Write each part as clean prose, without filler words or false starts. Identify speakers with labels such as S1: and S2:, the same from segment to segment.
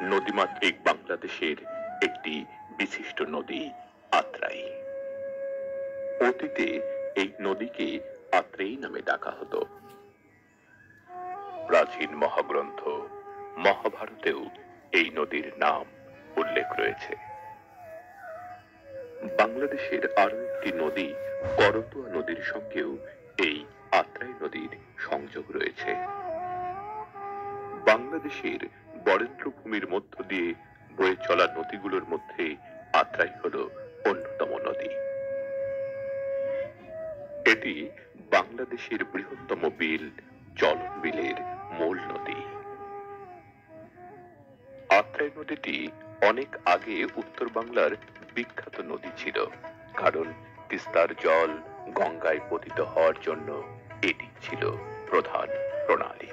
S1: নদীমাতৃক বাংলাদেশের একটি বিশিষ্ট নদী আত্রাই। অতীতে এই নদীকে আত্রেয়ী নামে ডাকা হতো। প্রাচীন মহাগ্রন্থ মহাভারতেও এই নদীর নাম উল্লেখ রয়েছে। বাংলাদেশের আরো একটি নদী করতোয়া নদীর সঙ্গেও এই আত্রাই নদীর সংযোগ রয়েছে। বাংলাদেশের বরেন্দ্রভূমির মধ্য দিয়ে বয়ে চলা নদীগুলোর মধ্যে আত্রাই হলো অন্যতম নদী। এটি বাংলাদেশের বৃহত্তম বিল চলন বিলের মূল নদী। আত্রাই নদীটি অনেক আগে উত্তর বাংলার বিখ্যাত নদী ছিল, কারণ তিস্তার জল গঙ্গায় পতিত হওয়ার জন্য এটি ছিল প্রধান প্রণালী।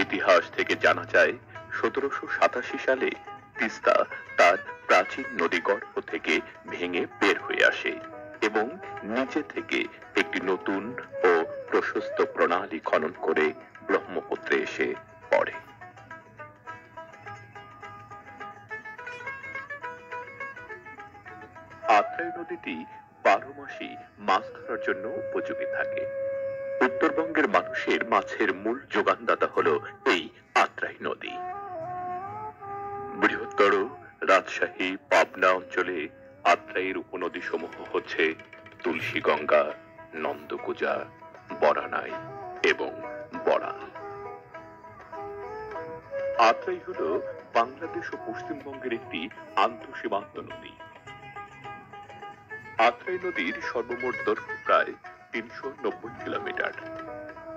S1: ইতিহাস থেকে জানা যায় 1787 সালে তিস্তা তার প্রাচীন নদীগর্ভ থেকে ভেঙে বের হয়ে আসে এবং নিচে থেকে একটি নতুন ও প্রশস্ত প্রণালী খনন করে ব্রহ্মপুত্রে এসে পড়ে। আত্রাই নদীটি 12 মাসই মাছ ধরার জন্য উপযোগী থাকে। উত্তরবঙ্গের মানুষের মাছের মূল যোগানদাতা হলো এই আত্রাই নদী। বৃহত্তর রাজশাহী পাবনা অঞ্চলে আত্রাইয়ের উপনদী সমূহ হচ্ছে তুলসীগঙ্গা, নন্দকুজা, বরানাই এবং বড়াল। আত্রাই হল বাংলাদেশ ও পশ্চিমবঙ্গের একটি আন্তঃসীমান্ত নদী। আত্রাই নদীর সর্বমোট দৈর্ঘ্য প্রায় 390 কিলোমিটার।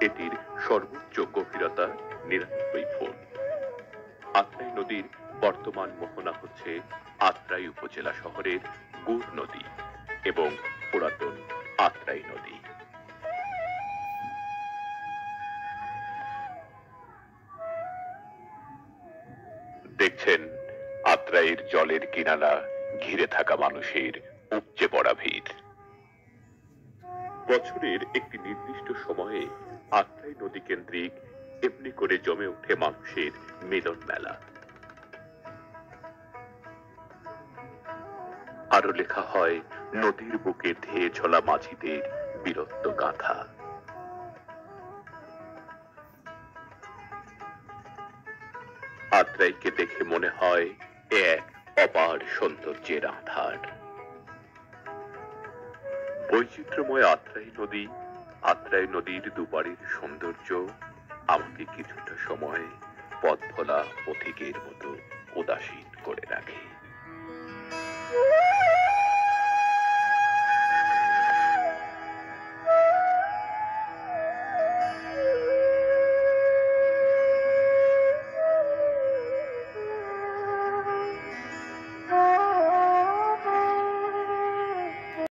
S1: এটির সর্বোচ্চ গভীরতা 99 ফুট। আত্রাই নদীর বর্তমান মোহনা হচ্ছে আত্রাই উপজেলা শহরের গুড় নদী এবং পুরাতন আত্রাই নদী। দেখছেন আত্রাইয়ের জলের কিনারা ঘিরে থাকা মানুষের উপচে পড়া ভিড়। বছরের একটি নির্দিষ্ট সময়ে আত্রাই নদী কেন্দ্রিক এমনি করে জমে ওঠে মানুষের মিলন মেলা। আরো লেখা হয় নদীর বুকে ধেয়ে ঝোলা মাঝিদের বীরত্ব গাথা। আত্রাইকে দেখে মনে হয় এক অপার সৌন্দর্যের আধার। বৈচিত্র্যময় আত্রাই নদীর দুপারের সৌন্দর্য আমাকে কিছুটা সময় পথ ভোলা পথিকের মতো উদাসীন করে রাখে।